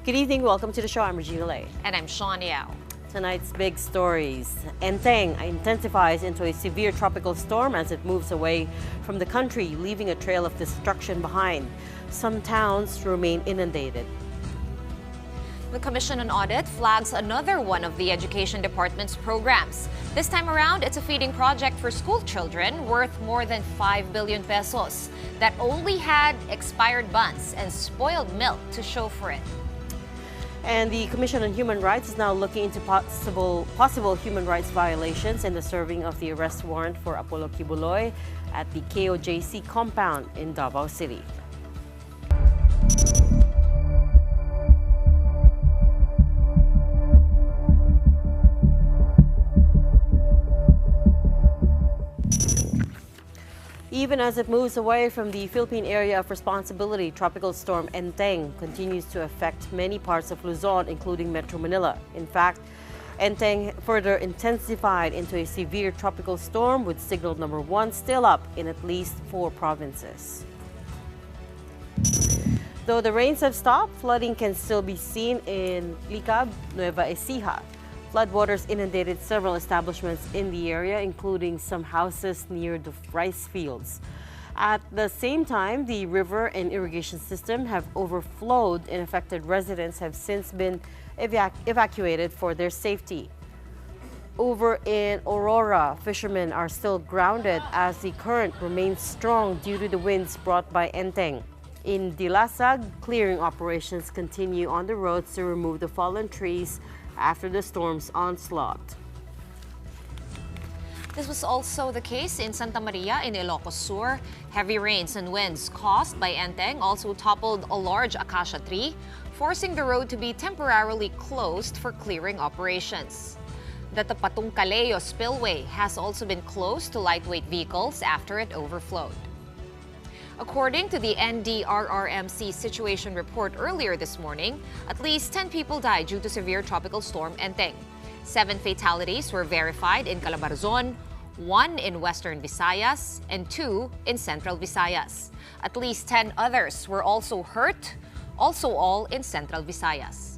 Good evening, welcome to the show. I'm Regina Lay. And I'm Shawn Yao. Tonight's big stories. Enteng intensifies into a severe tropical storm as it moves away from the country, leaving a trail of destruction behind. Some towns remain inundated. The Commission on Audit flags another one of the Education Department's programs. This time around, it's a feeding project for school children worth more than 5 billion pesos that only had expired buns and spoiled milk to show for it. And the Commission on Human Rights is now looking into possible human rights violations in the serving of the arrest warrant for Apollo Kibuloy at the KOJC compound in Davao City. Even as it moves away from the Philippine area of responsibility, Tropical Storm Enteng continues to affect many parts of Luzon, including Metro Manila. In fact, Enteng further intensified into a severe tropical storm with signal number 1 still up in at least 4 provinces. Though the rains have stopped, flooding can still be seen in Licab, Nueva Ecija. Floodwaters inundated several establishments in the area, including some houses near the rice fields. At the same time, the river and irrigation system have overflowed, and affected residents have since been evacuated for their safety. Over in Aurora, fishermen are still grounded as the current remains strong due to the winds brought by Enteng. In Dilasag, clearing operations continue on the roads to remove the fallen trees after the storm's onslaught. This was also the case in Santa Maria in Ilocos Sur. Heavy rains and winds caused by Enteng also toppled a large acacia tree, forcing the road to be temporarily closed for clearing operations. The Tapatong Caleo spillway has also been closed to lightweight vehicles after it overflowed. According to the NDRRMC situation report earlier this morning, at least 10 people died due to severe tropical storm Enteng. 7 fatalities were verified in Calabarzon, 1 in Western Visayas, and 2 in Central Visayas. At least 10 others were also hurt, also all in Central Visayas.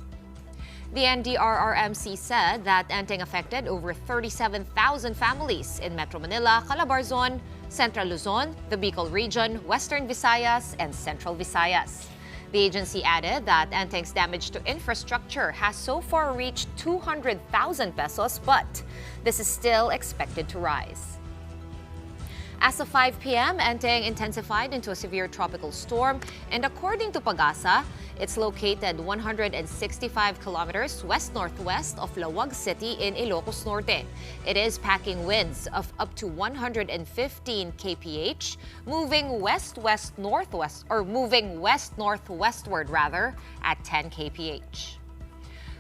The NDRRMC said that Enteng affected over 37,000 families in Metro Manila, Calabarzon, Central Luzon, the Bicol region, Western Visayas, and Central Visayas. The agency added that Enteng's damage to infrastructure has so far reached 200,000 pesos, but this is still expected to rise. As of 5 p.m., Enteng intensified into a severe tropical storm, and according to Pagasa, it's located 165 kilometers west-northwest of Lawag City in Ilocos Norte. It is packing winds of up to 115 kph, moving west-northwestward at 10 kph.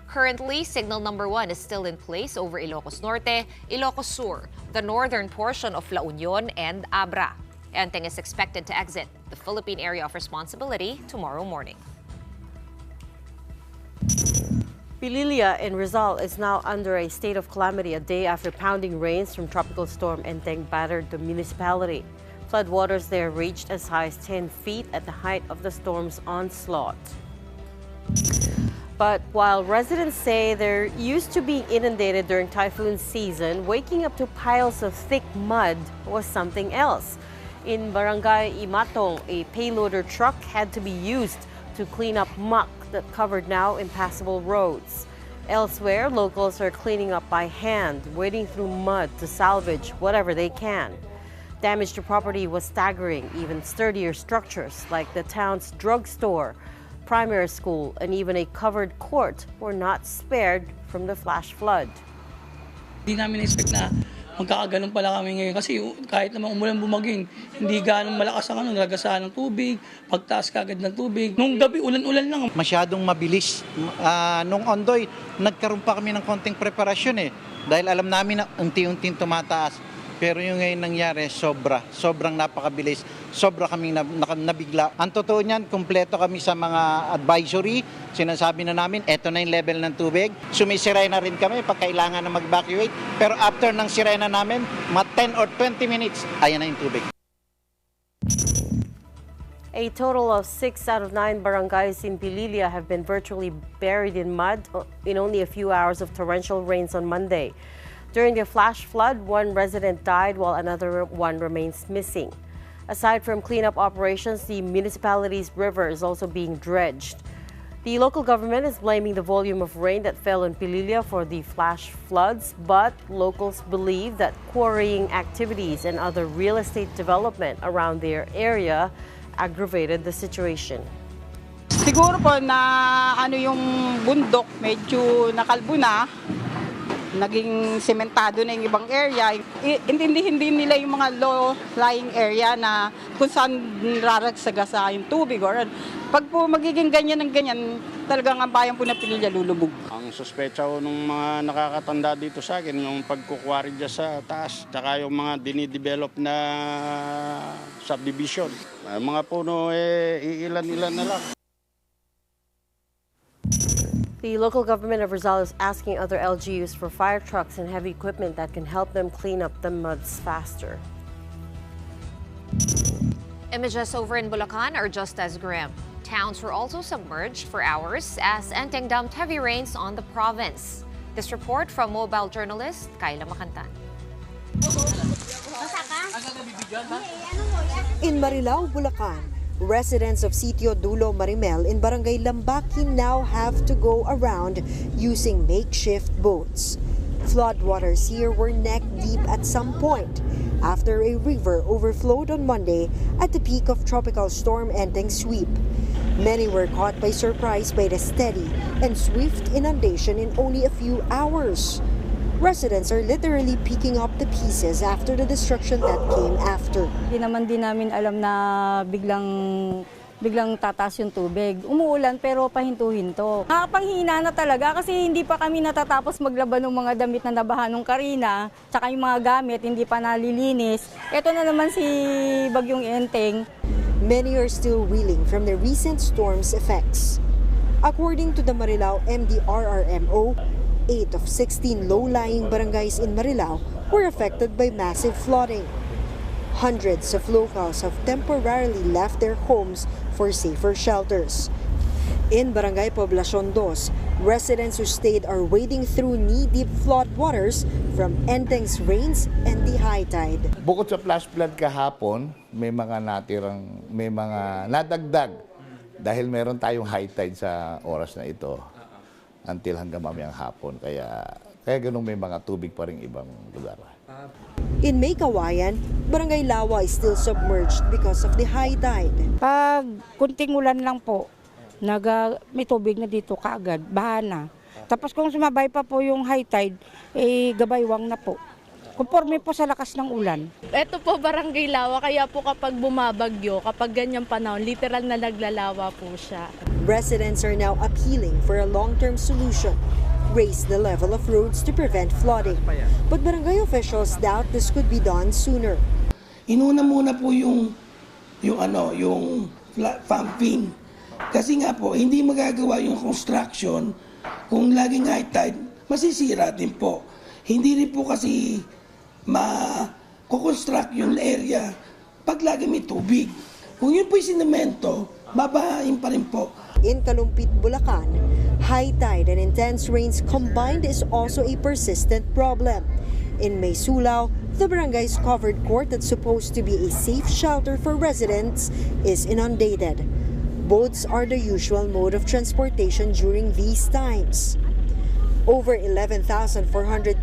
Currently, signal number 1 is still in place over Ilocos Norte, Ilocos Sur, the northern portion of La Union, and Abra. Enteng is expected to exit the Philippine area of responsibility tomorrow morning. Pililla in Rizal is now under a state of calamity a day after pounding rains from Tropical Storm Enteng battered the municipality. Floodwaters there reached as high as 10 feet at the height of the storm's onslaught. But while residents say they're used to being inundated during typhoon season, waking up to piles of thick mud was something else. In Barangay Imatong, a payloader truck had to be used to clean up muck that covered now impassable roads. Elsewhere, locals are cleaning up by hand, wading through mud to salvage whatever they can. Damage to property was staggering. Even sturdier structures like the town's drugstore, primary school, and even a covered court were not spared from the flash flood. Hindi namin expect na magkakaganon pala kami ngayon kasi kahit naman umulan bumaging, hindi ganong malakas ang nagagasaan ng tubig, pagtaas kagad ng tubig. Nung gabi, ulan-ulan lang. Masyadong mabilis. Nung Ondoy, nagkaroon pa kami ng konting preparasyon dahil alam namin na unti-unting tumataas. Pero yung ngayon nangyari, sobrang napakabilis. Sobra kaming nabigla. Ang totoo niyan, kumpleto kami sa mga advisory. Sinasabi na namin, eto na yung level ng tubig. Sumisiray na rin kami pag kailangan na mag-evacuate. Pero after ng sirena namin, mga 10 or 20 minutes, ayan na yung tubig. A total of 6 out of 9 barangays in Pililla have been virtually buried in mud in only a few hours of torrential rains on Monday. During the flash flood, one resident died while another one remains missing. Aside from cleanup operations, the municipality's river is also being dredged. The local government is blaming the volume of rain that fell in Pililla for the flash floods, but locals believe that quarrying activities and other real estate development around their area aggravated the situation. Siguro po na yung bundok medyo nakalbo na, naging sementado na yung ibang area. Intindihin din nila yung mga low-lying area na kung saan raragsagasa yung tubig. Or pag po magiging ganyan ng ganyan, talagang ang bayan po na Pililla lulubog. Ang suspecha ko ng mga nakakatanda dito sa akin, yung pagkukwari dyan sa taas, tsaka yung mga dinidevelop na subdivision. Mga puno, iilan-ilan na lang. The local government of Rizal is asking other LGUs for fire trucks and heavy equipment that can help them clean up the muds faster. Images over in Bulacan are just as grim. Towns were also submerged for hours as Enteng dumped heavy rains on the province. This report from mobile journalist Kayla Makantan. In Marilao, Bulacan, residents of Sitio Dulo Marimel in Barangay Lambaki now have to go around using makeshift boats. Floodwaters here were neck-deep at some point after a river overflowed on Monday at the peak of Tropical Storm Enteng sweep. Many were caught by surprise by the steady and swift inundation in only a few hours. Residents are literally picking up the pieces after the destruction that came after. Hindi naman din namin alam na biglang tataas yung tubig. Umuulan pero pahinto-hinto. Nakapanghina na talaga kasi hindi pa kami natatapos maglaban ng mga damit na nabahan ng Karina, tsaka yung mga gamit hindi pa nalilinis. Ito na naman si Bagyong Enteng. Many are still reeling from the recent storm's effects. According to the Marilao MDRRMO, 8 of 16 low-lying barangays in Marilao were affected by massive flooding. Hundreds of locals have temporarily left their homes for safer shelters. In Barangay Poblacion 2, residents who stayed are wading through knee-deep floodwaters from Enteng's rains and the high tide. Bukod sa flash flood kahapon, may mga nadagdag dahil meron tayong high tide sa oras na ito until hanggang mamayang hapon. Kaya ganun may mga tubig pa rin ibang lugar. In Maykawayan, Barangay Lawa is still submerged because of the high tide. Pag kunting ulan lang po, may tubig na dito kaagad, baha na. Tapos kung sumabay pa po yung high tide, gabaywang na po. Conforme po sa lakas ng ulan. Ito po Barangay Lawa, kaya po kapag bumabagyo, kapag ganyang panahon, literal na naglalawa po siya. Residents are now appealing for a long-term solution. Raise the level of roads to prevent flooding. But barangay officials doubt this could be done sooner. Inuna muna po yung pumping. Kasi nga po, hindi magagawa yung construction kung laging high tide, masisira din po. Hindi rin po kasi ma-construct yung area pag lagi may tubig. Kung yun po yung sinemento, babahain pa rin po. In Kalumpit, Bulacan, high tide and intense rains combined is also a persistent problem. In Maysulao, the barangay's covered court that's supposed to be a safe shelter for residents is inundated. Boats are the usual mode of transportation during these times. Over 11,400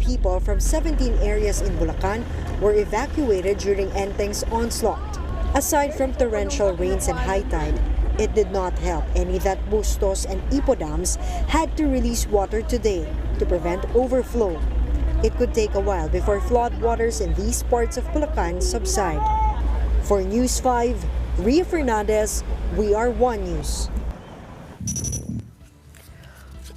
people from 17 areas in Bulacan were evacuated during Enteng's onslaught. Aside from torrential rains and high tide, it did not help any that Bustos and Ipo dams had to release water today to prevent overflow. It could take a while before floodwaters in these parts of Bulacan subside. For News 5, Ria Fernandez, We Are One News.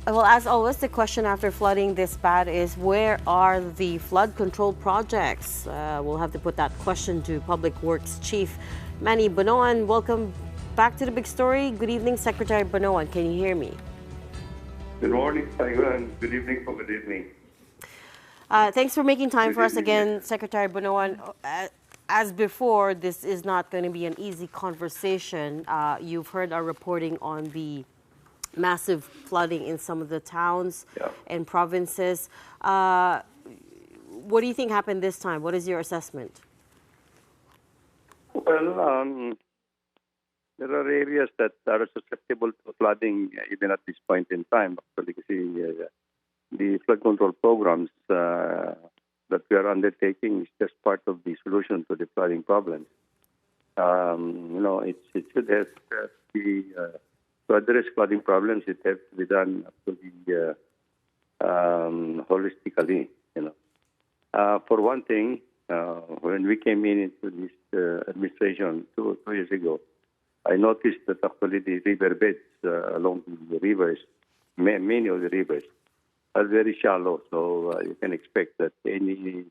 Well, as always, the question after flooding this bad is where are the flood control projects? We'll have to put that question to Public Works Chief Manny Bonoan. Welcome back to the big story. Good evening, Secretary Bonoan. Can you hear me? Good morning, Taiwan. Good evening. Good evening. Thanks for making time for us again, Secretary Bonoan. as before, this is not going to be an easy conversation. You've heard our reporting on the massive flooding in some of the towns and provinces. What do you think happened this time? What is your assessment? Well, there are areas that are susceptible to flooding even at this point in time. Actually, the flood control programs that we are undertaking is just part of the solution to the flooding problem. It should have to be, to address flooding problems, it has to be done actually holistically. For one thing, when we came into this administration two years ago, I noticed that actually the riverbeds along the rivers, many of the rivers, are very shallow. So you can expect that any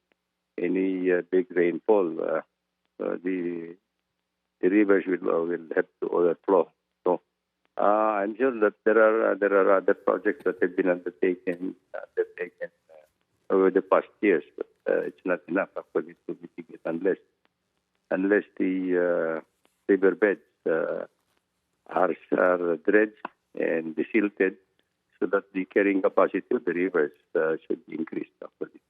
big rainfall, the rivers will have to overflow. So I'm sure that there are other projects that have been undertaken over the past years, but it's not enough actually to mitigate unless the riverbeds are dredged and desilted, so that the carrying capacity of the rivers should be increased actually.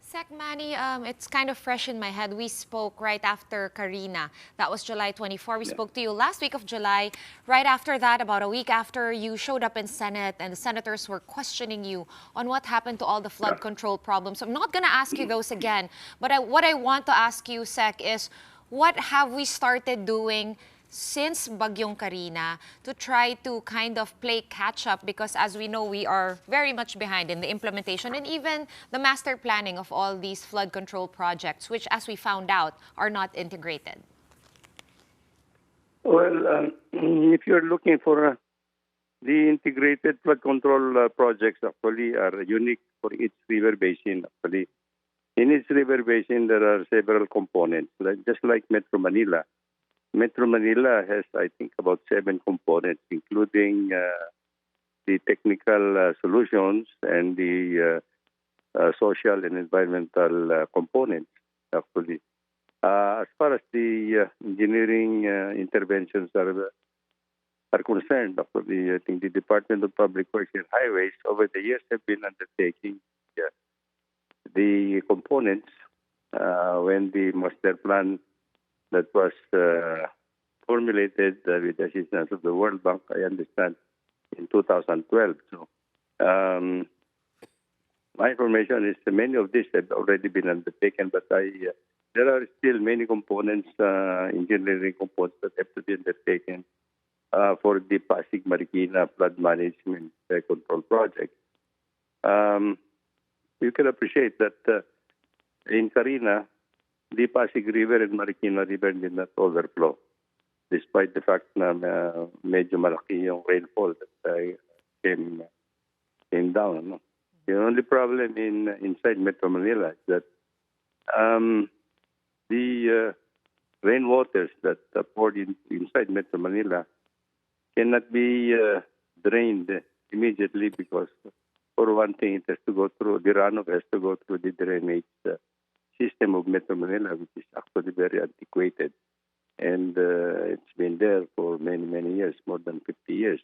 Sec Manny, it's kind of fresh in my head. We spoke right after Karina. That was July 24. We spoke to you last week of July. Right after that, about a week after, you showed up in Senate and the senators were questioning you on what happened to all the flood control problems. So I'm not going to ask you those again. But what I want to ask you, Sec, is what have we started doing since Bagyong Karina to try to kind of play catch up, because as we know, we are very much behind in the implementation and even the master planning of all these flood control projects, which, as we found out, are not integrated? Well, if you're looking for the integrated flood control projects, actually are unique for each river basin. Actually, in each river basin, there are several components, just like Metro Manila. Metro Manila has, I think, about 7 components, including the technical solutions and the social and environmental components, actually. As far as the engineering interventions are concerned, actually, I think the Department of Public Works and Highways over the years have been undertaking the components when the master plan that was formulated with the assistance of the World Bank, I understand, in 2012. So my information is many of these have already been undertaken, but there are still many components, engineering components that have to be undertaken for the Pasig Marikina flood management control project. You can appreciate that in Karina, the Pasig River and Marikina River did not overflow, despite the fact na medyo malaki yung rainfall that came down. No? The only problem inside Metro Manila is that the rainwaters that poured inside Metro Manila cannot be drained immediately, because, for one thing, it has to go through, the runoff has to go through the drainage system of Metro Manila, which is actually very antiquated. And it's been there for many, many years, more than 50 years.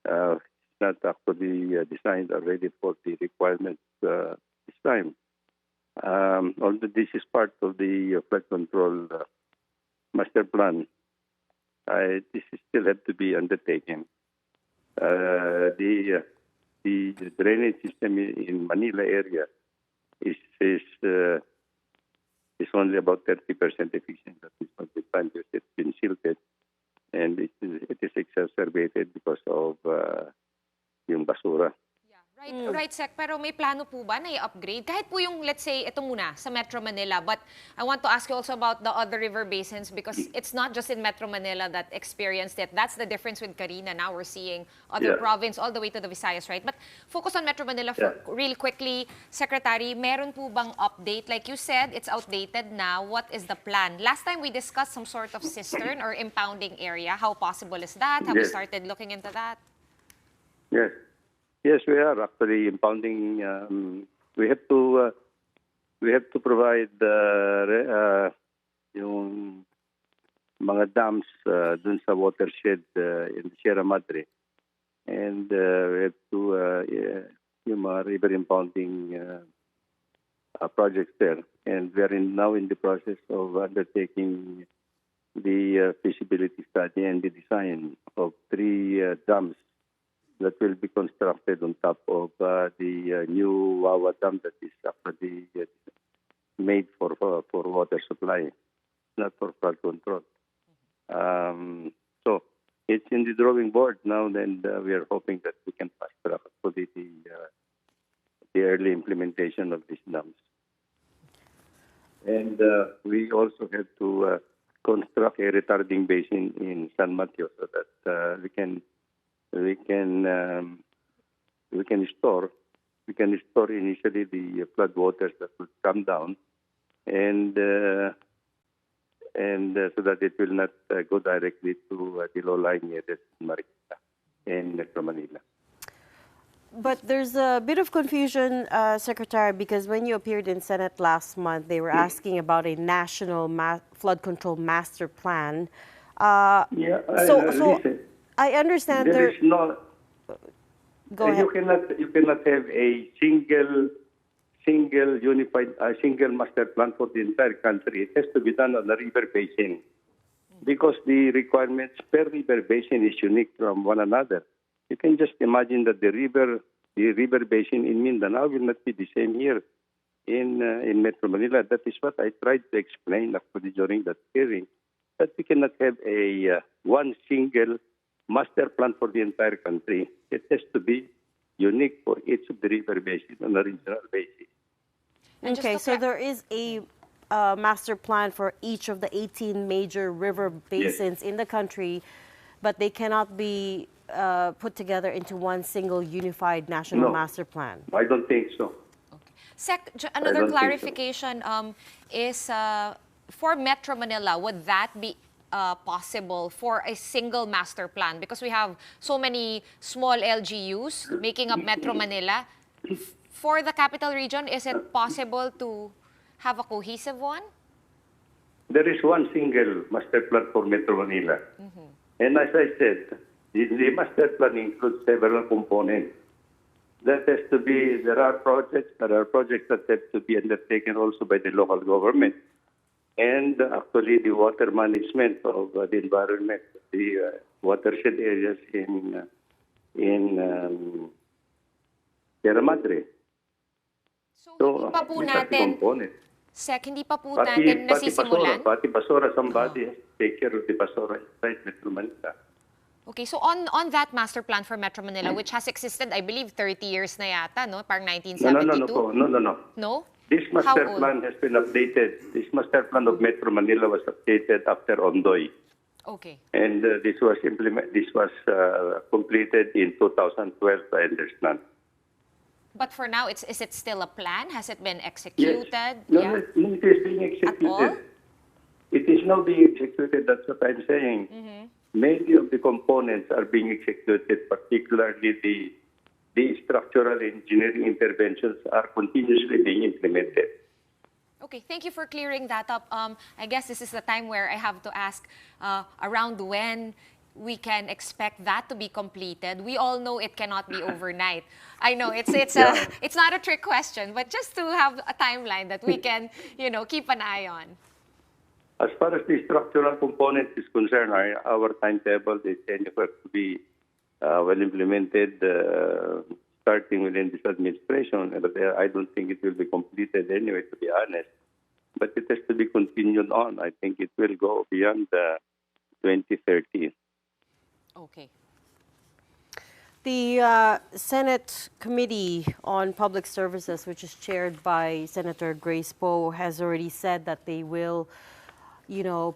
It's not actually designed already for the requirements this time. Although this is part of the flood control master plan, this still has to be undertaken. The drainage system in Manila area is only about 30% efficient at this point in time, because it's been silted, and it is exacerbated because of yung basura. Right, Sec. Pero may plano po ba na i-upgrade? Kahit po yung, let's say, ito muna, sa Metro Manila. But I want to ask you also about the other river basins, because it's not just in Metro Manila that experienced it. That's the difference with Karina. Now we're seeing other province all the way to the Visayas, right? But focus on Metro Manila really quickly. Secretary, meron po bang update? Like you said, it's outdated now. What is the plan? Last time we discussed some sort of cistern or impounding area. How possible is that? Have we started looking into that? Yes, we are actually impounding. We have to provide yung mga dams dun sa watershed in Sierra Madre. And we have to, yung mga river impounding projects there. And we are now in the process of undertaking the feasibility study and the design of 3 dams that will be constructed on top of the new Wawa Dam that is actually made for water supply, not for flood control. So it's in the drawing board now, and we are hoping that we can fast track actually the early implementation of these dams. And we also have to construct a retarding basin in San Mateo so that we can store initially the flood waters that will come down, and so that it will not go directly to the low-lying areas in Marikina and Metro Manila. But there's a bit of confusion, Secretary, because when you appeared in Senate last month, they were asking about a national flood control master plan. So I understand there is no. Go ahead. You cannot have a single unified single master plan for the entire country. It has to be done on the river basin, because the requirements per river basin is unique from one another. You can just imagine that the river basin in Mindanao will not be the same here in Metro Manila. That is what I tried to explain actually during that hearing, that we cannot have a one single master plan for the entire country. It has to be unique for each of the river basins on a regional basis. Okay, so there is a master plan for each of the 18 major river basins in the country, but they cannot be put together into one single unified national master plan. I don't think so. Okay. Sec, another clarification is for Metro Manila, would that be possible for a single master plan? Because we have so many small LGUs making up Metro Manila. For the capital region, is it possible to have a cohesive one? There is one single master plan for Metro Manila. And as I said, the master plan includes several components. That has to be, there are projects that have to be undertaken also by the local government. And actually the water management of the environment, the watershed areas in Sierra Madre. So hindi pa po natin, Sec, hindi pa po natin nasisimulan? Pati Basora, somebody has to take care of the Basora inside Metro Manila. Okay, so on that master plan for Metro Manila, which has existed, I believe, 30 years na yata, no? Parang 1972? No. No? This master plan has been updated. This master plan of Metro Manila was updated after Ondoy. Okay. And this was completed in 2012, I understand. But for now, is it still a plan? Has it been executed? Yes. No, it is being executed. At all? It is now being executed, that's what I'm saying. Many of the components are being executed, particularly the structural engineering interventions are continuously being implemented. Okay, thank you for clearing that up. I guess this is the time where I have to ask around when we can expect that to be completed. We all know it cannot be overnight. I know it's not a trick question, but just to have a timeline that we can, keep an eye on. As far as the structural component is concerned, our timetable is anywhere to be well implemented starting within this administration. But I don't think it will be completed anyway, to be honest. But it has to be continued on. I think it will go beyond 2030. Okay. The Senate Committee on Public Services, which is chaired by Senator Grace Poe, has already said that they will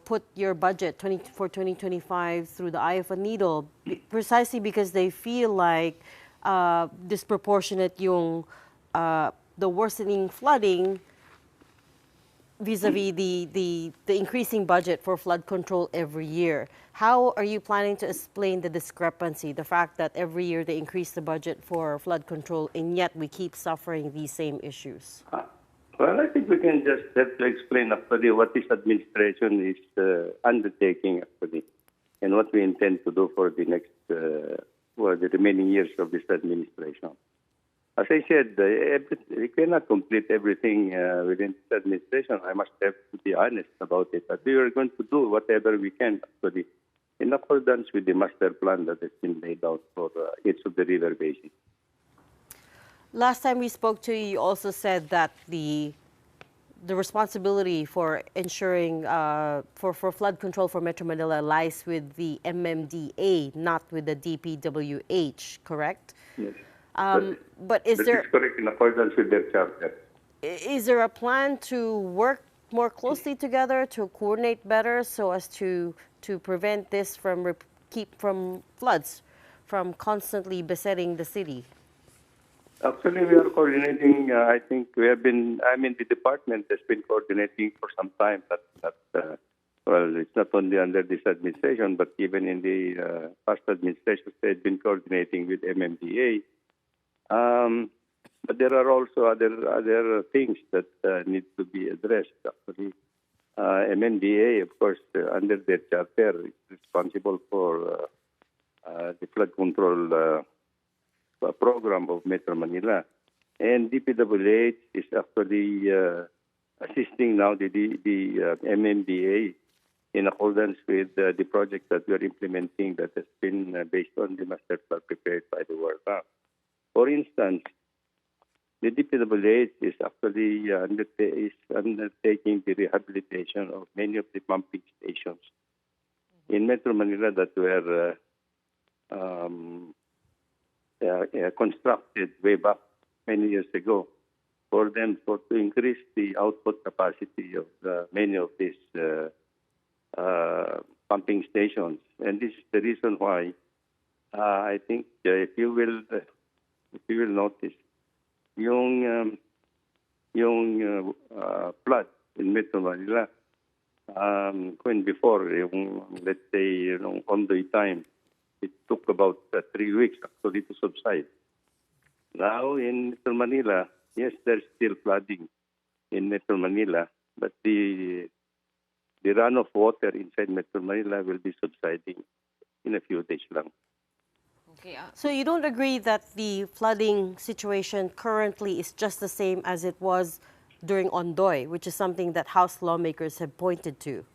put your budget for 2025 through the eye of a needle, precisely because they feel like disproportionate the worsening flooding vis-a-vis the increasing budget for flood control every year. How are you planning to explain the discrepancy, the fact that every year they increase the budget for flood control and yet we keep suffering these same issues? Well, I think we can just have to explain actually what this administration is undertaking actually, and what we intend to do for the next, the remaining years of this administration. As I said, we cannot complete everything within this administration. I must have to be honest about it. But we are going to do whatever we can actually, in accordance with the master plan that has been laid out for each of the river basins. Last time we spoke to you, you also said that the responsibility for ensuring for flood control for Metro Manila lies with the MMDA, not with the DPWH, correct? Yes. But is there correct in accordance with their charter? Is there a plan to work more closely together to coordinate better so as to prevent this from keep from floods from constantly besetting the city? Actually, we are coordinating. I think the department has been coordinating for some time. Well, it's not only under this administration, but even in the past administrations, they had been coordinating with MMDA. But there are also other things that need to be addressed. Actually, MMDA, of course, under their charter, is responsible for the flood control program of Metro Manila, and DPWH is actually assisting now the MMDA in accordance with the project that we are implementing that has been based on the master plan prepared by the World Bank. For instance, the DPWH is actually undertaking the rehabilitation of many of the pumping stations in Metro Manila that were constructed way back many years ago to increase the output capacity of many of these pumping stations. And this is the reason why I think if you will notice, yung flood in Metro Manila, when before, let's say, Ondoy time, it took about 3 weeks actually to subside. Now in Metro Manila, yes, there's still flooding in Metro Manila, but the run of water inside Metro Manila will be subsiding in a few days lang. Okay. So you don't agree that the flooding situation currently is just the same as it was during Ondoy, which is something that House lawmakers have pointed to?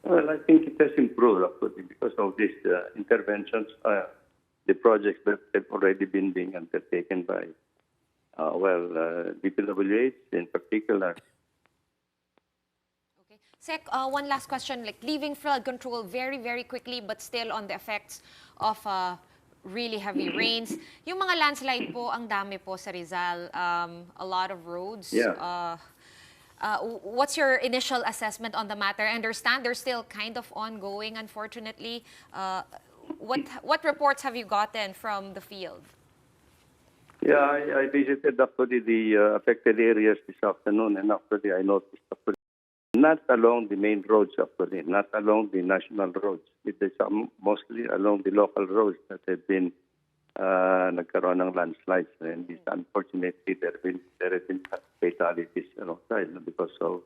Well, I think it has improved actually because of these interventions, the projects that have already been being undertaken by, DPWH in particular. Okay. Sec, one last question, like leaving flood control very, very quickly, but still on the effects of really heavy rains. Yung mga landslide po, ang dami po sa Rizal, a lot of roads. Yeah. What's your initial assessment on the matter? I understand they're still kind of ongoing, unfortunately. What reports have you gotten from the field? Yeah, I visited actually the affected areas this afternoon, and actually I noticed actually not along the main roads actually, not along the national roads. It is mostly along the local roads that have been nagkaroon ng landslides, and unfortunately there have been fatalities outside because of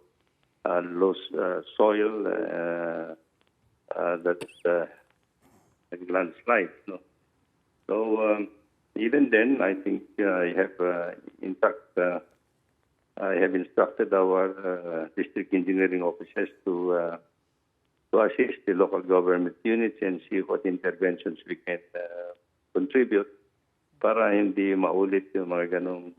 loose soil that landslides. No? So even then, I think I have instructed our district engineering officers to assist the local government units and see what interventions we can contribute para hindi maulit yung mga ganong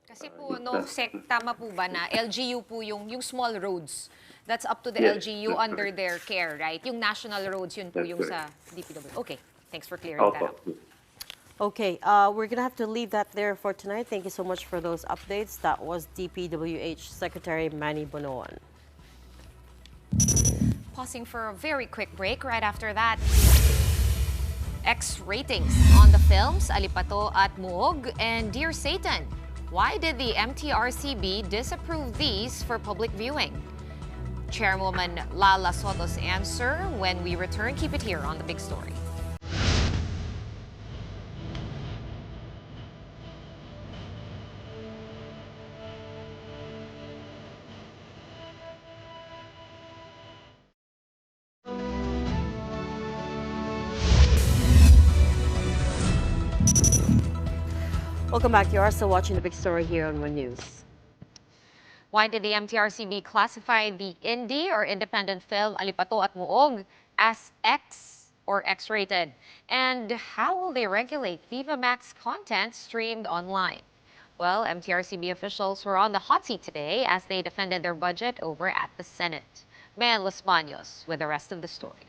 Kasi po, Sec, tama po ba na LGU po yung small roads, that's up to the Yes, LGU under their care, right? Yung national roads, yun po yung sa DPW. Okay, thanks for clearing that up. Okay, we're going to have to leave that there for tonight. Thank you so much for those updates. That was DPWH Secretary Manny Bonoan. Pausing for a very quick break. Right after that, X ratings on the films Alipato at Muog and Dear Satan. Why did the MTRCB disapprove these for public viewing? Chairwoman Lala Soto's answer when we return. Keep it here on The Big Story. Welcome back. You are still watching the big story here on One News. Why did the MTRCB classify the indie or independent film Alipato at Muog as X or X-rated? And how will they regulate Viva Max content streamed online? Well, MTRCB officials were on the hot seat today as they defended their budget over at the Senate. Mayan Los Baños with the rest of the story.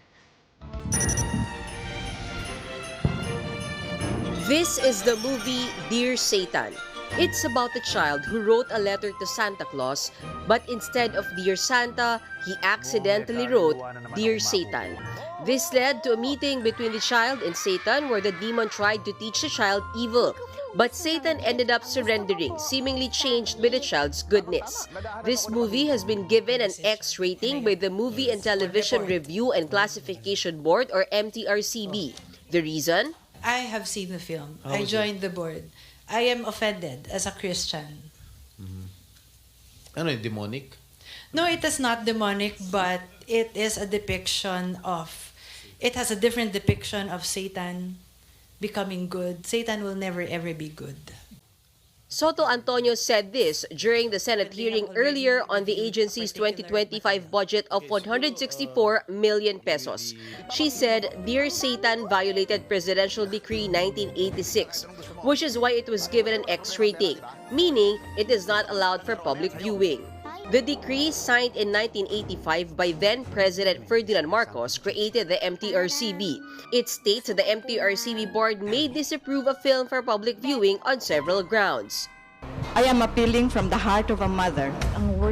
This is the movie Dear Satan. It's about a child who wrote a letter to Santa Claus, but instead of Dear Santa, he accidentally wrote Dear Satan. This led to a meeting between the child and Satan where the demon tried to teach the child evil. But Satan ended up surrendering, seemingly changed by the child's goodness. This movie has been given an X rating by the Movie and Television Review and Classification Board or MTRCB. The reason? I have seen the film. I joined the board. I am offended as a Christian. Ano yung demonic? No, it is not demonic, but it is a depiction of, it has a different depiction of Satan becoming good. Satan will never ever be good. Soto Antonio said this during the Senate hearing earlier on the agency's 2025 budget of 164 million pesos. She said Dear Satan violated Presidential Decree 1986, which is why it was given an X rating, meaning it is not allowed for public viewing. The decree, signed in 1985 by then-President Ferdinand Marcos, created the MTRCB. It states that the MTRCB board may disapprove a film for public viewing on several grounds. I am appealing from the heart of a mother.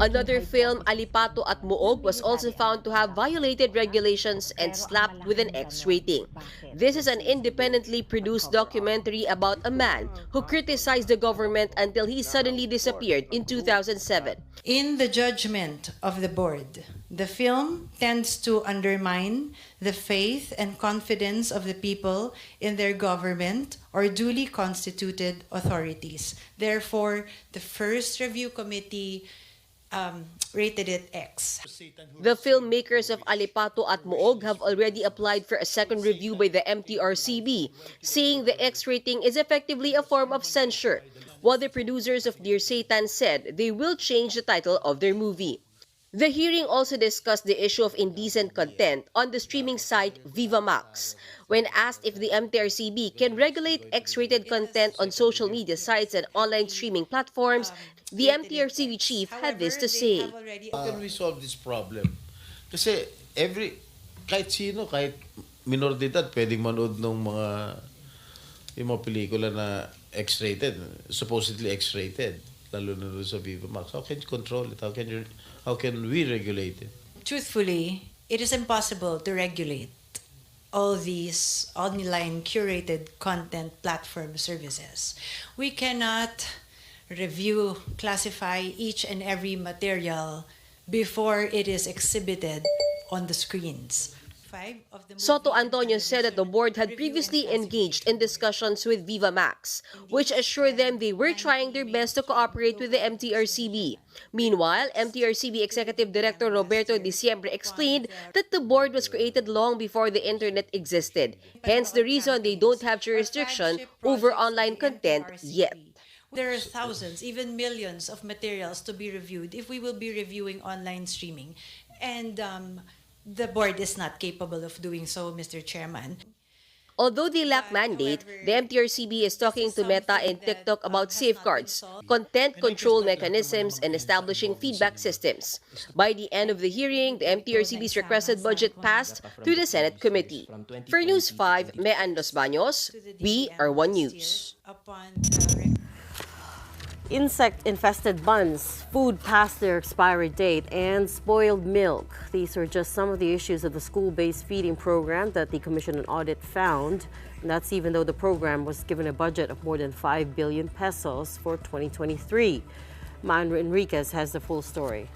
Another film, Alipato at Muog, was also found to have violated regulations and slapped with an X rating. This is an independently produced documentary about a man who criticized the government until he suddenly disappeared in 2007. In the judgment of the board, the film tends to undermine the faith and confidence of the people in their government or duly constituted authorities. Therefore, the first review committee rated it X. The filmmakers of Alipato at Muog have already applied for a second review by the MTRCB, saying the X rating is effectively a form of censure, while the producers of Dear Satan said they will change the title of their movie. The hearing also discussed the issue of indecent content on the streaming site Viva Max. When asked if the MTRCB can regulate X-rated content on social media sites and online streaming platforms, the MTRCB chief had this to say. How can we solve this problem? Kasi kahit sino, kahit minor de edad, pwedeng manood ng yung mga pelikula na X-rated, supposedly X-rated, lalo na doon sa Viva Max. How can you control it? How can we regulate it? Truthfully, it is impossible to regulate all these online curated content platform services. We cannot review, classify each and every material before it is exhibited on the screens. Soto Antonio said that the board had previously engaged in discussions with Viva Max, which assured them they were trying their best to cooperate with the MTRCB. Meanwhile, MTRCB Executive Director Roberto Diciembre explained that the board was created long before the internet existed, hence the reason they don't have jurisdiction over online content yet. There are thousands, even millions of materials to be reviewed if we will be reviewing online streaming. And the board is not capable of doing so, Mr. Chairman. Although they lack mandate, the MTRCB is talking to Meta and TikTok about safeguards, content control mechanisms, and establishing feedback systems. By the end of the hearing, the MTRCB's requested budget passed through the Senate committee. For News 5, Mayan Los Baños, we are One News. Insect-infested buns, food past their expiry date, and spoiled milk. These are just some of the issues of the school-based feeding program that the Commission on Audit found. And that's even though the program was given a budget of more than 5 billion pesos for 2023. Manuel Enriquez has the full story.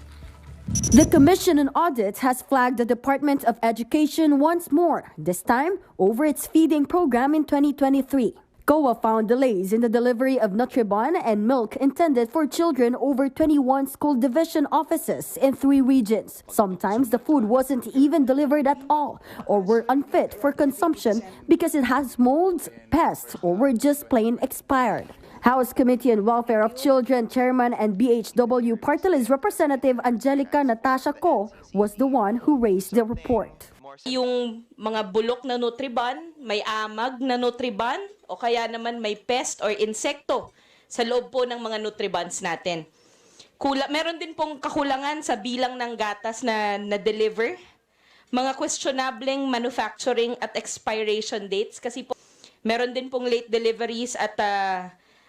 The Commission on Audit has flagged the Department of Education once more, this time over its feeding program in 2023. COA found delays in the delivery of Nutriban and milk intended for children over 21 school division offices in 3 regions. Sometimes the food wasn't even delivered at all or were unfit for consumption because it has molds, pests, or were just plain expired. House Committee on Welfare of Children Chairman and BHW Party List Representative Angelica Natasha Ko was the one who raised the report. Yung mga bulok na Nutriban, may amag na Nutriban, o kaya naman may pest or insekto sa loob po ng mga Nutribans natin. Meron din pong kakulangan sa bilang ng gatas na na-deliver, mga questionableng manufacturing at expiration dates kasi po meron din pong late deliveries at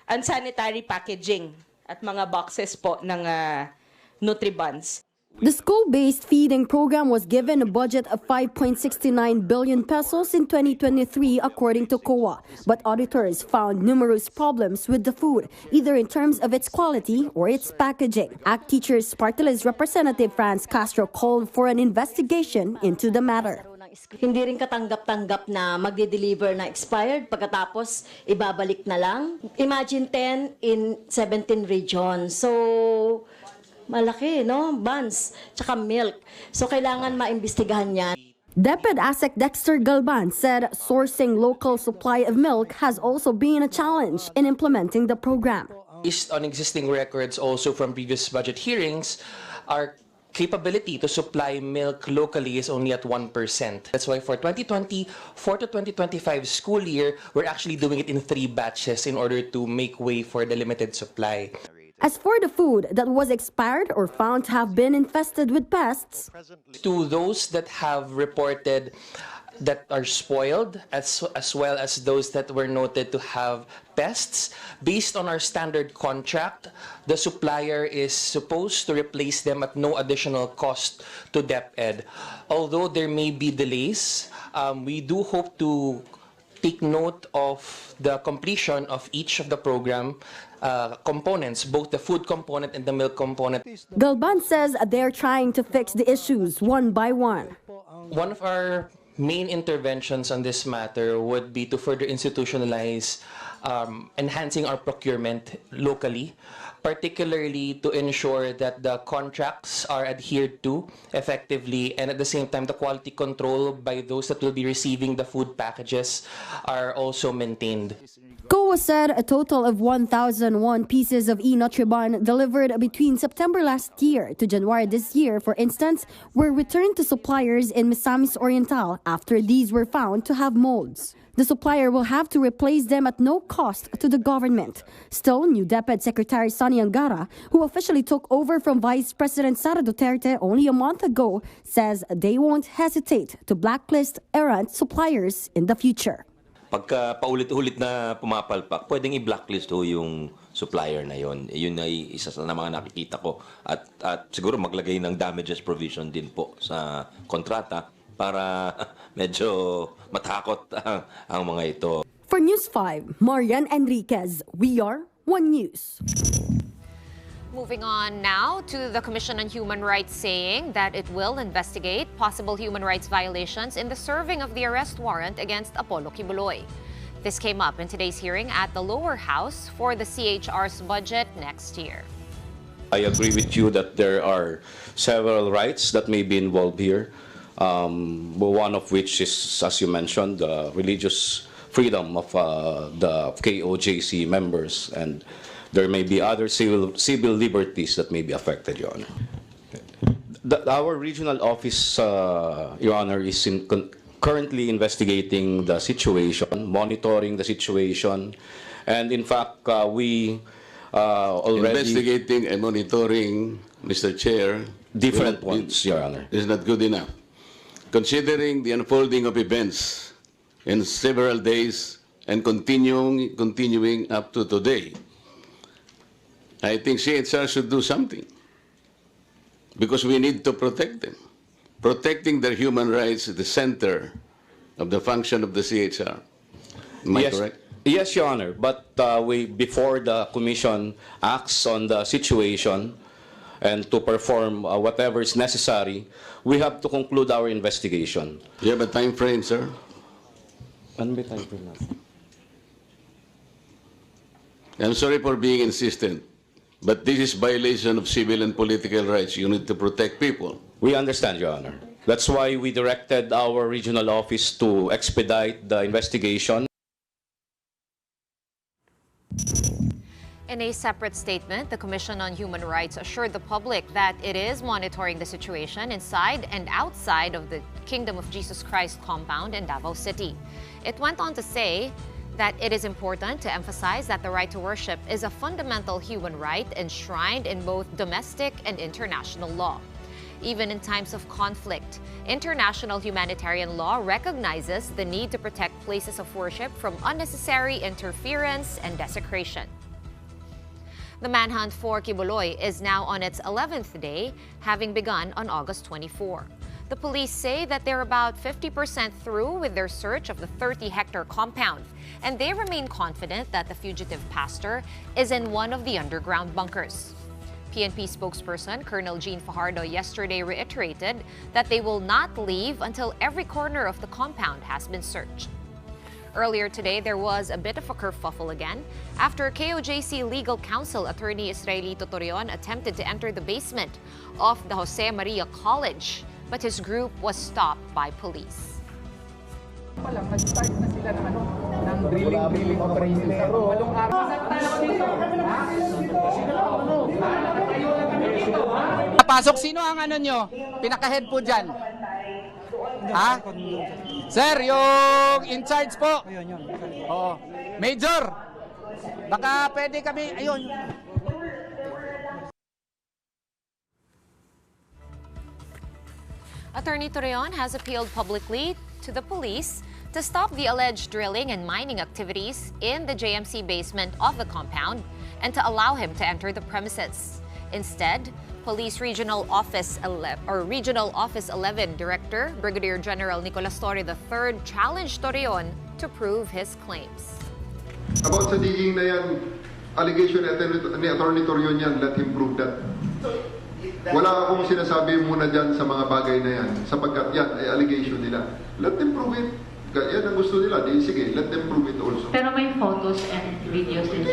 unsanitary packaging at mga boxes po ng Nutribans. The school-based feeding program was given a budget of 5.69 billion pesos in 2023 according to COA, but auditors found numerous problems with the food, either in terms of its quality or its packaging. ACT Teachers Party List Representative Franz Castro called for an investigation into the matter. Hindi rin katanggap-tanggap na magde-deliver na expired pagkatapos ibabalik na lang. Imagine 10 in 17 regions. So malaki, no? Buns, tsaka milk. So, kailangan maimbestigahan yan. DepEd ASEC Dexter Galban said sourcing local supply of milk has also been a challenge in implementing the program. Based on existing records also from previous budget hearings, our capability to supply milk locally is only at 1%. That's why for 2024 to 2025 school year, we're actually doing it in 3 batches in order to make way for the limited supply. As for the food that was expired or found to have been infested with pests, to those that have reported that are spoiled, as well as those that were noted to have pests, based on our standard contract, the supplier is supposed to replace them at no additional cost to DepEd. Although there may be delays, we do hope to take note of the completion of each of the program components, both the food component and the milk component. Galban says they're trying to fix the issues one by one. One of our main interventions on this matter would be to further institutionalize enhancing our procurement locally, particularly to ensure that the contracts are adhered to effectively, and at the same time the quality control by those that will be receiving the food packages are also maintained. COA said a total of 1,001 pieces of e-Nutriban delivered between September last year to January this year, for instance, were returned to suppliers in Misamis Oriental after these were found to have molds. The supplier will have to replace them at no cost to the government. Still, new DepEd Secretary Sonny Angara, who officially took over from Vice President Sara Duterte only a month ago, says they won't hesitate to blacklist errant suppliers in the future. Pagka paulit-ulit na pumapalpak, pwedeng i-blacklist ho yung supplier na yon. Yun ay isa sa mga nakikita ko. At siguro maglagay ng damages provision din po sa kontrata para medyo matakot ang mga ito. For News 5, Marian Enriquez, we are One News. Moving on now to the Commission on Human Rights saying that it will investigate possible human rights violations in the serving of the arrest warrant against Apollo Kibuloy. This came up in today's hearing at the lower house for the CHR's budget next year. I agree with you that there are several rights that may be involved here. One of which is, as you mentioned, the religious freedom of the KOJC members, and there may be other civil liberties that may be affected, Your Honor. Our regional office, Your Honor, is currently investigating the situation, monitoring the situation, and in fact, we already... Investigating and monitoring, Mr. Chair, different points, Your Honor. Is not good enough. Considering the unfolding of events in several days and continuing up to today, I think CHR should do something because we need to protect them. Protecting their human rights is the center of the function of the CHR. Am I correct? Yes, Your Honor. But before the Commission acts on the situation and to perform whatever is necessary, we have to conclude our investigation. You have a time frame, sir? Ano ba time frame natin? I'm sorry for being insistent, but this is violation of civil and political rights. You need to protect people. We understand, Your Honor. That's why we directed our regional office to expedite the investigation. In a separate statement, the Commission on Human Rights assured the public that it is monitoring the situation inside and outside of the Kingdom of Jesus Christ compound in Davao City. It went on to say that it is important to emphasize that the right to worship is a fundamental human right enshrined in both domestic and international law. Even in times of conflict, international humanitarian law recognizes the need to protect places of worship from unnecessary interference and desecration. The manhunt for Kibuloy is now on its 11th day, having begun on August 24. The police say that they're about 50% through with their search of the 30-hectare compound, and they remain confident that the fugitive pastor is in one of the underground bunkers. PNP spokesperson Colonel Jean Fajardo yesterday reiterated that they will not leave until every corner of the compound has been searched. Earlier today, there was a bit of a kerfuffle again after KOJC legal counsel attorney Israelito Torion attempted to enter the basement of the Jose Maria College, but his group was stopped by police. Pasok, sino ang ano nyo? Pinaka-head po dyan? Ha? Sir, yung in charge po. Oo. Major, baka pwede kami, ayun. Attorney Torreon has appealed publicly to the police to stop the alleged drilling and mining activities in the JMC basement of the compound and to allow him to enter the premises. Instead, Police Regional Office 11 Director Brigadier General Nicolas Torre III challenged Torreon to prove his claims. About sa digging na yan, allegation ni Attorney Torreon yan, let him prove that. Wala akong sinasabi muna dyan sa mga bagay na yan, sapagkat yan ay allegation nila. Let them prove it. Yan ang gusto nila. Di, sige, let them prove it also. Pero may photos and videos din.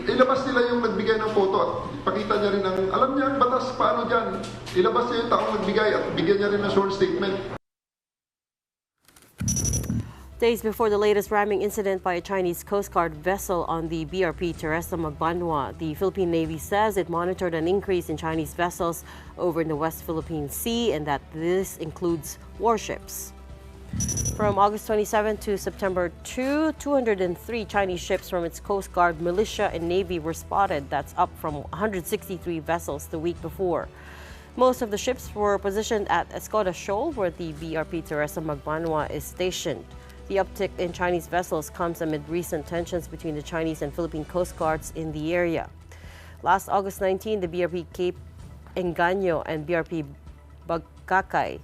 Ilabas nila yung nagbigay ng photo at pakita niya rin ang, alam niya ang batas paano dyan. Ilabas niya yung taong nagbigay at bigyan niya rin ng sworn statement. Days before the latest ramming incident by a Chinese Coast Guard vessel on the BRP Teresa Magbanwa, the Philippine Navy says it monitored an increase in Chinese vessels over in the West Philippine Sea and that this includes warships. From August 27 to September 2, 203 Chinese ships from its Coast Guard, militia, and Navy were spotted. That's up from 163 vessels the week before. Most of the ships were positioned at Escoda Shoal, where the BRP Teresa Magbanwa is stationed. The uptick in Chinese vessels comes amid recent tensions between the Chinese and Philippine Coast Guards in the area. Last August 19, the BRP Cape Engaño and BRP Bagakay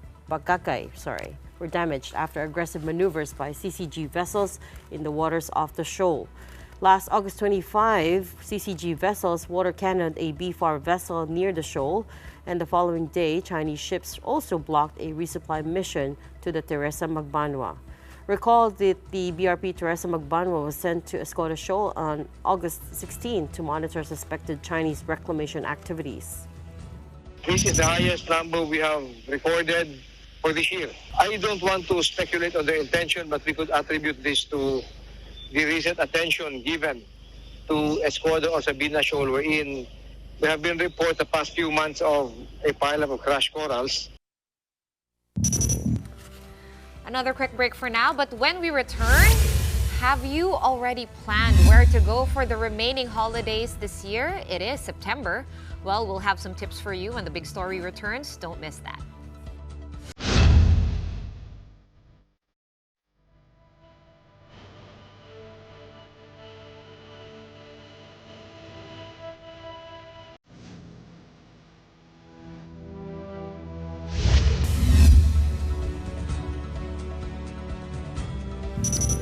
were damaged after aggressive maneuvers by CCG vessels in the waters off the shoal. Last August 25, CCG vessels water-cannoned a BFAR vessel near the shoal, and the following day, Chinese ships also blocked a resupply mission to the Teresa Magbanwa. Recall that the BRP Teresa Magbanwa was sent to Escoda Shoal on August 16 to monitor suspected Chinese reclamation activities. This is the highest number we have recorded for this year. I don't want to speculate on the intention, but we could attribute this to the recent attention given to Escoda or Sabina Shoal, wherein there have been reports the past few months of a pileup of crushed corals. Another quick break for now, but when we return, have you already planned where to go for the remaining holidays this year? It is September. Well, we'll have some tips for you when the big story returns. Don't miss that.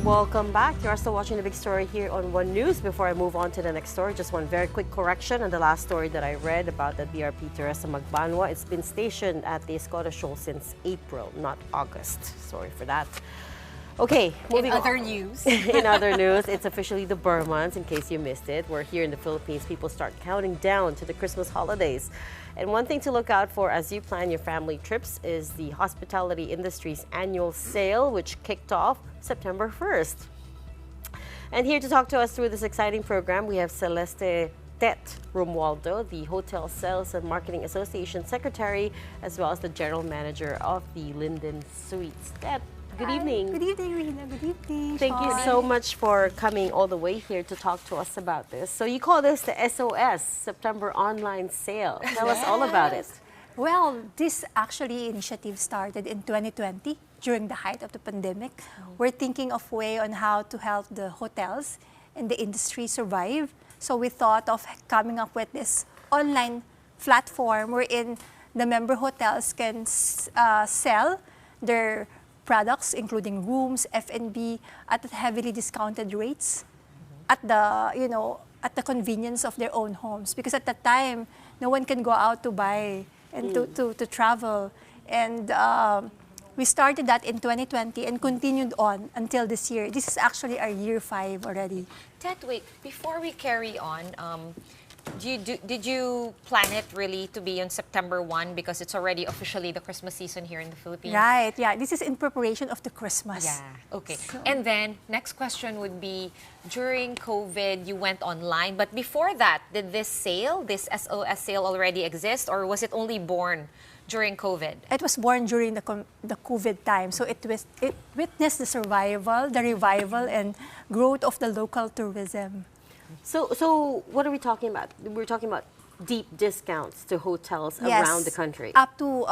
Welcome back. You are still watching the big story here on One News. Before I move on to the next story, just one very quick correction on the last story that I read about the BRP Teresa Magbanwa. It's been stationed at the Escoda Shoal since April, not August. Sorry for that. Okay, moving In other on. news. In other news, it's officially the Burr months, in case you missed it. We're here in the Philippines, people start counting down to the Christmas holidays. And one thing to look out for as you plan your family trips is the hospitality industry's annual sale, which kicked off September 1st. And here to talk to us through this exciting program, we have Celeste Tet Romualdo, the Hotel Sales and Marketing Association Secretary, as well as the General Manager of the Linden Suites. Tet, good evening. Good evening, Rina. Good evening, Thank you Shawn. so much for coming all the way here to talk to us about this. So you call this the SOS, September Online Sale. Tell us all about it. Well, this actually initiative started in 2020 during the height of the pandemic. We're thinking of way on how to help the hotels and the industry survive. So we thought of coming up with this online platform wherein the member hotels can sell their products, including rooms, F&B, at heavily discounted rates, at the convenience of their own homes. Because at that time, no one can go out to buy and to travel. And we started that in 2020 and continued on until this year. This is actually our year 5 already. Ted, wait, before we carry on, did you plan it really to be on September 1 because it's already officially the Christmas season here in the Philippines? Right, yeah. This is in preparation of the Christmas. Yeah, okay. And then, next question would be, during COVID, you went online, but before that, did this sale, this SOS sale already exist, or was it only born during COVID? It was born during the COVID time. So it witnessed the survival, the revival, and growth of the local tourism. So what are we talking about? We're talking about deep discounts to hotels around the country. Up to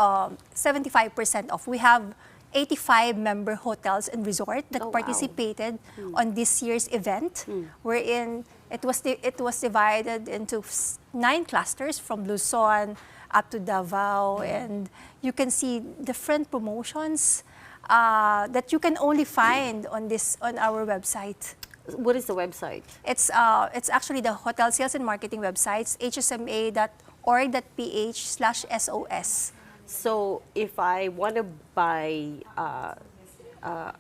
75% off. We have 85 member hotels and resort that participated on this year's event, wherein it was divided into 9 clusters from Luzon up to Davao, and you can see different promotions that you can only find on our website. What is the website? It's actually the Hotel Sales and Marketing websites, hsma.org.ph/SOS. So if I want to buy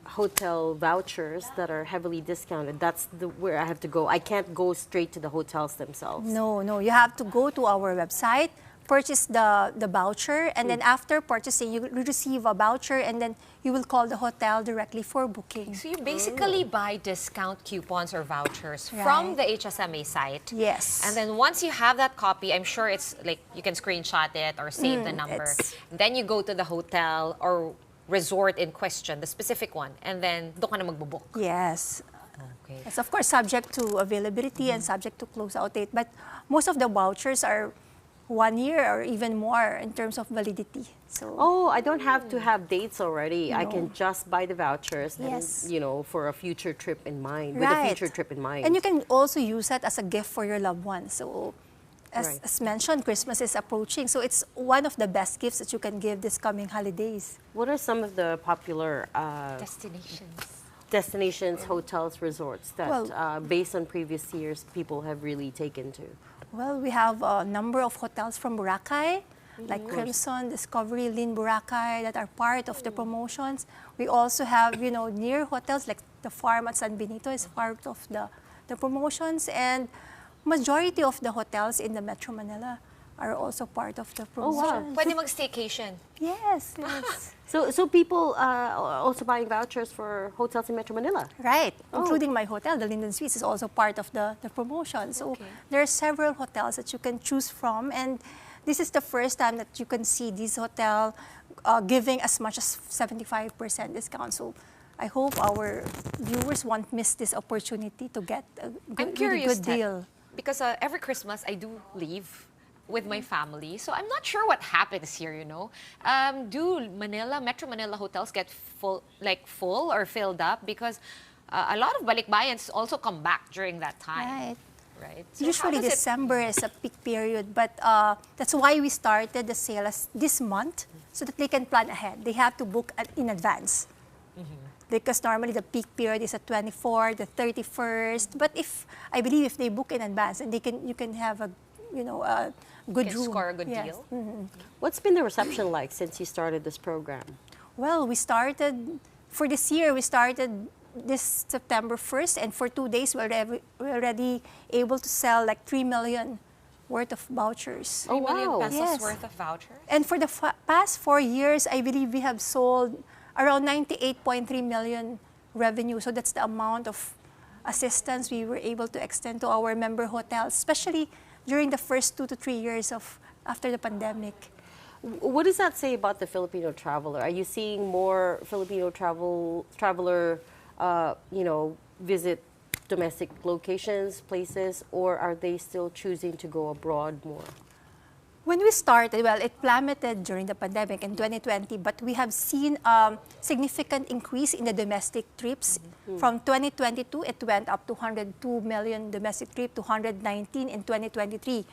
hotel vouchers that are heavily discounted, that's where I have to go. I can't go straight to the hotels themselves. No, you have to go to our website, purchase the voucher, and then after purchasing, you receive a voucher, and then you will call the hotel directly for booking. So you basically buy discount coupons or vouchers from the HSMA site. Yes. And then once you have that copy, I'm sure it's like you can screenshot it or save the number. Then you go to the hotel or resort in question, the specific one, and then doon ka na magbubook. Yes. Okay. It's of course subject to availability and subject to closeout date, but most of the vouchers are 1 year or even more in terms of validity. So I don't have to have dates already. I can just buy the vouchers and, for a future trip in mind, with a future trip in mind. And you can also use that as a gift for your loved ones. So as mentioned, Christmas is approaching. So it's one of the best gifts that you can give this coming holidays. What are some of the popular destinations, hotels, resorts that, based on previous years, people have really taken to? Well, we have a number of hotels from Boracay, like Crimson, Discovery, Lynn Boracay, that are part of the promotions. We also have, near hotels like the Farm at San Benito is part of the promotions, and majority of the hotels in the Metro Manila are also part of the promotion. Pwede mag-staycation. Yes. So people also buying vouchers for hotels in Metro Manila? Right, including my hotel, the Linden Suites, is also part of the promotion. So there are several hotels that you can choose from, and this is the first time that you can see this hotel giving as much as 75% discount. So I hope our viewers won't miss this opportunity to get a really good deal. Because every Christmas I do leave with my family. So I'm not sure what happens here, Do Metro Manila hotels get full or filled up? Because a lot of balikbayans also come back during that time. Right. So usually December is a peak period, but that's why we started the sale this month, so that they can plan ahead. They have to book in advance. Because normally the peak period is at 24th, the 31st. But I believe if they book in advance, and you can have a good room. Score a good deal. What's been the reception like since you started this program? Well, we started for this year, we started this September 1st, and for 2 days, we're already able to sell like 3 million worth of vouchers. 3 million pesos Yes. worth of vouchers? And for the past 4 years, I believe we have sold around 98.3 million revenue. So that's the amount of assistance we were able to extend to our member hotels, especially during the first 2 to 3 years after the pandemic. What does that say about the Filipino traveler? Are you seeing more Filipino traveler, visit domestic locations, places, or are they still choosing to go abroad more? When we started, well, it plummeted during the pandemic in 2020, but we have seen a significant increase in the domestic trips. From 2022, it went up to 102 million domestic trips to 119 in 2023.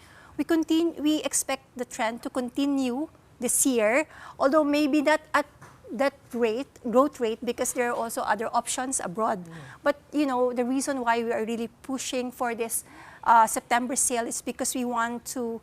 We expect the trend to continue this year, although maybe not at that growth rate, because there are also other options abroad. But the reason why we are really pushing for this September sale is because we want to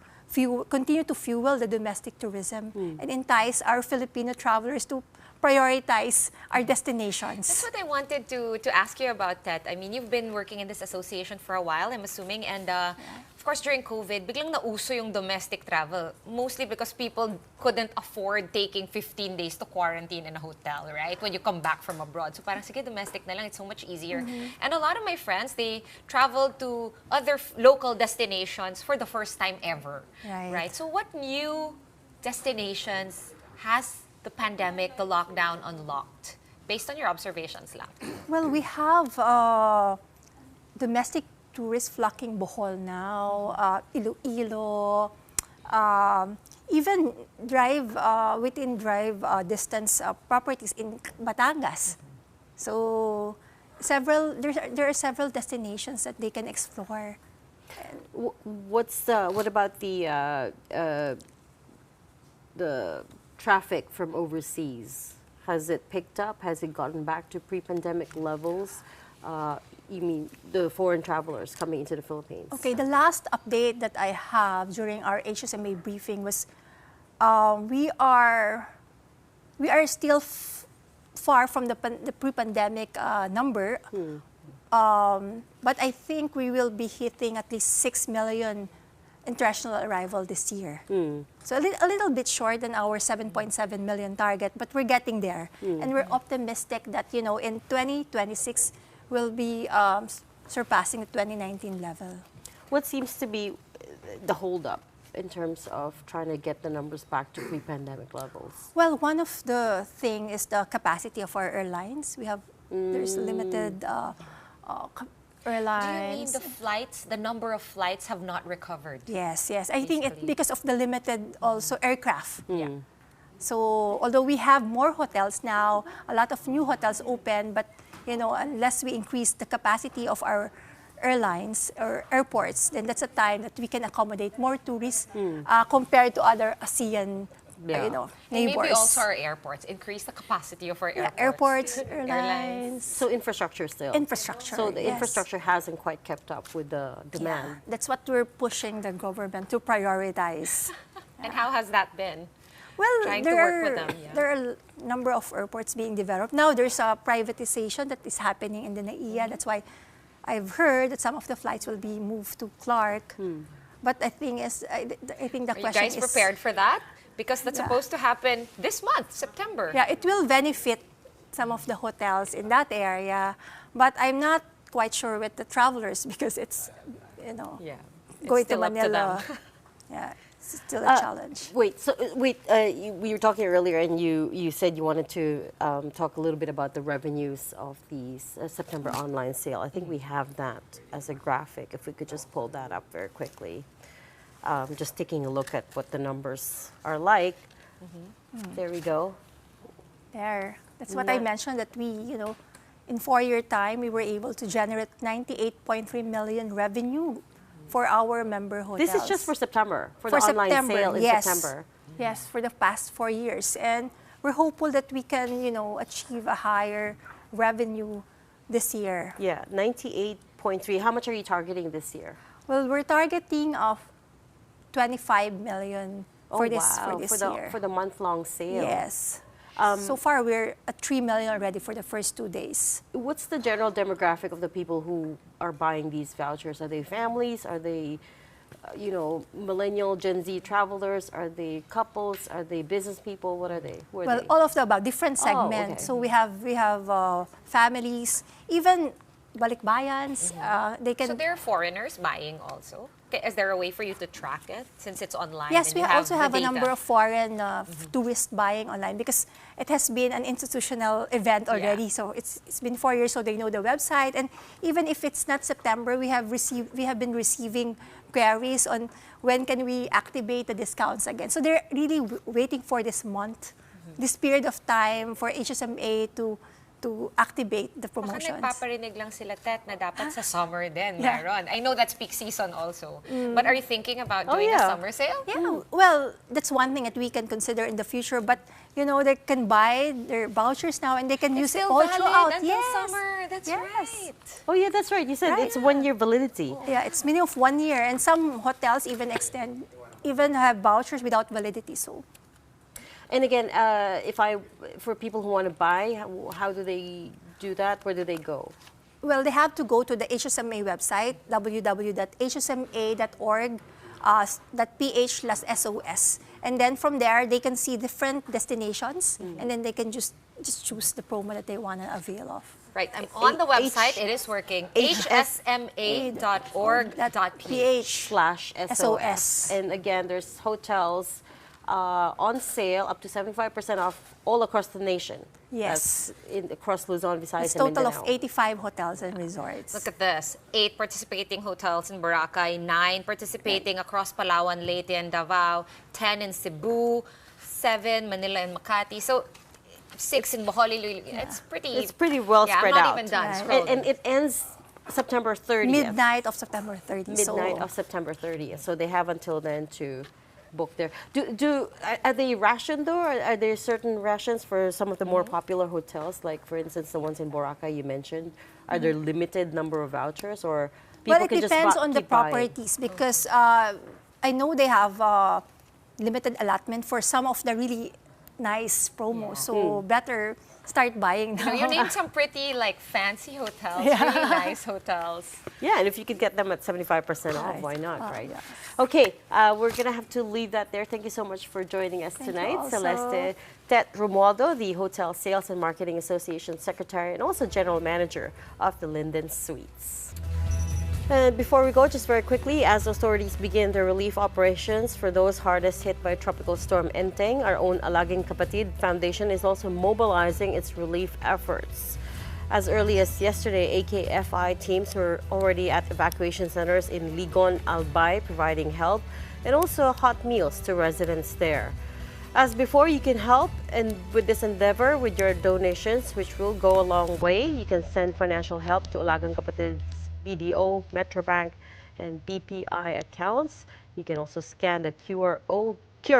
continue to fuel the domestic tourism and entice our Filipino travelers to prioritize our destinations. That's what I wanted to ask you about, Tet. I mean, you've been working in this association for a while, I'm assuming, and of course, during COVID, biglang nauso yung domestic travel, mostly because people couldn't afford taking 15 days to quarantine in a hotel, right? When you come back from abroad. So parang, sige, domestic na lang, it's so much easier. And a lot of my friends, they traveled to other local destinations for the first time ever, right? So what new destinations has the pandemic, the lockdown unlocked, based on your observations lang? Well, we have domestic tourists flocking Bohol now, Iloilo, even within drive distance properties in Batangas. So there are several destinations that they can explore. What about the traffic from overseas? Has it picked up? Has it gotten back to pre-pandemic levels? You mean the foreign travelers coming into the Philippines? Okay, the last update that I have during our HSMA briefing was we are still far from the pre-pandemic number, but I think we will be hitting at least 6 million international arrival this year. So a little bit short than our 7.7 million target, but we're getting there. And we're optimistic that, in 2026, we'll be surpassing the 2019 level. What seems to be the holdup in terms of trying to get the numbers back to pre-pandemic levels? Well, one of the things is the capacity of our airlines. There's limited airlines. Do you mean the number of flights have not recovered? Yes. I think it's because of the limited also aircraft. So although we have more hotels now, a lot of new hotels open, but unless we increase the capacity of our airlines or airports, then that's a time that we can accommodate more tourists compared to other ASEAN neighbors. Maybe also our airports, increase the capacity of our airports. Airports, airlines. So infrastructure still. Infrastructure, So the infrastructure hasn't quite kept up with the demand. Yeah, that's what we're pushing the government to prioritize. And how has that been? Well, trying to work with them. There are a number of airports being developed. Now there's a privatization that is happening in the NAIA. That's why I've heard that some of the flights will be moved to Clark. But I think the question is... Are you guys prepared for that? Because that's supposed to happen this month, September. Yeah, it will benefit some of the hotels in that area. But I'm not quite sure with the travelers because it's, going to Manila. It's still a challenge. We were talking earlier, and you said you wanted to talk a little bit about the revenues of the September online sale. I think we have that as a graphic. If we could just pull that up very quickly. Just taking a look at what the numbers are like. There we go. That's what I mentioned, that we, in 4-year time, we were able to generate 98.3 million revenue for our member hotels. This is just for September, for the online sale in September. Yes, for the past 4 years. And we're hopeful that we can, achieve a higher revenue this year. Yeah, 98.3. How much are you targeting this year? Well, we're targeting of 25 million for this year. For the month-long sale. Yes. So far, we're at 3 million already for the first 2 days. What's the general demographic of the people who are buying these vouchers? Are they families? Are they, millennial Gen Z travelers? Are they couples? Are they business people? What are they? Who are they? All of the above, different segments. Oh, okay. So we have families, even balikbayans. They can. So there are foreigners buying also. Is there a way for you to track it since it's online? Yes, and we you have also the have a data? number of foreign tourists buying online because it has been an institutional event already. So it's been 4 years, so they know the website. And even if it's not September, we have been receiving queries on when can we activate the discounts again. So they're really waiting for this month, this period of time for HSMA to activate the promotions. Baka nagpaparinig lang sila, Tet, na dapat sa summer din meron. I know that's peak season also. But are you thinking about doing a summer sale? Yeah, well, that's one thing that we can consider in the future. But, they can buy their vouchers now and they can use it all throughout. Until summer. That's right. Oh, yeah, that's right. You said it's 1 year validity. Yeah, it's minimum of 1 year. And some hotels even have vouchers without validity. So. And again, for people who want to buy, how do they do that? Where do they go? Well, they have to go to the HSMA website, www.hsma.org.ph/SOS. And then from there, they can see different destinations, and then they can just choose the promo that they want to avail of. Right, I'm on the website. It is working. hsma.org.ph/SOS. And again, there's hotels on sale up to 75% off all across the nation. Yes. Across Luzon, Visayas, It's a total and of 85 hotels and resorts. Look at this. 8 participating hotels in Boracay, 9 participating across Palawan, Leyte, and Davao, 10 in Cebu, 7 Manila and Makati. So 6 in Bohol, Iloilo. It's pretty well spread out. I'm not even done scrolling. And it ends September 30th. Midnight of September 30th. Midnight of September 30th. So they have until then to book there. Are they rationed though? Are there certain rations for some of the more popular hotels? Like for instance, the ones in Boracay you mentioned. Are there limited number of vouchers or people can just Well, it depends on the properties because I know they have limited allotment for some of the really nice promos. So better start buying now. You named some pretty fancy hotels, really nice hotels. Yeah, and if you could get them at 75% off, why not, right? Yes. Okay, we're going to have to leave that there. Thank you so much for joining us tonight. Celeste Tet Romualdo, the Hotel Sales and Marketing Association Secretary and also General Manager of the Linden Suites. And before we go, just very quickly, as authorities begin their relief operations for those hardest hit by Tropical Storm Enteng, our own Alaging Kapatid Foundation is also mobilizing its relief efforts. As early as yesterday, AKFI teams were already at evacuation centers in Ligon, Albay, providing help and also hot meals to residents there. As before, you can help and with this endeavor with your donations, which will go a long way. You can send financial help to Alagang Kapatid's BDO, Metrobank, and BPI accounts. You can also scan the QR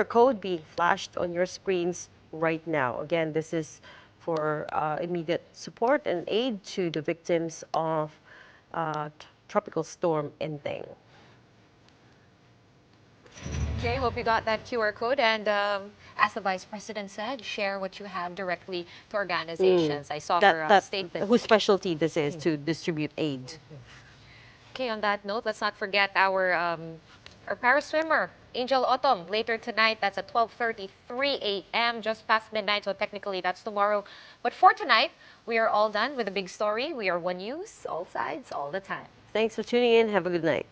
code being flashed on your screens right now. Again, this is for immediate support and aid to the victims of Tropical Storm Enteng. Okay, hope you got that QR code. And as the Vice President said, share what you have directly to organizations. I saw her statement. Whose specialty this is to distribute aid. Okay, on that note, let's not forget our paraswimmer, Angel Autumn, later tonight. That's at 12:33 a.m., just past midnight, so technically that's tomorrow. But for tonight, we are all done with the big story. We are One News, all sides, all the time. Thanks for tuning in. Have a good night.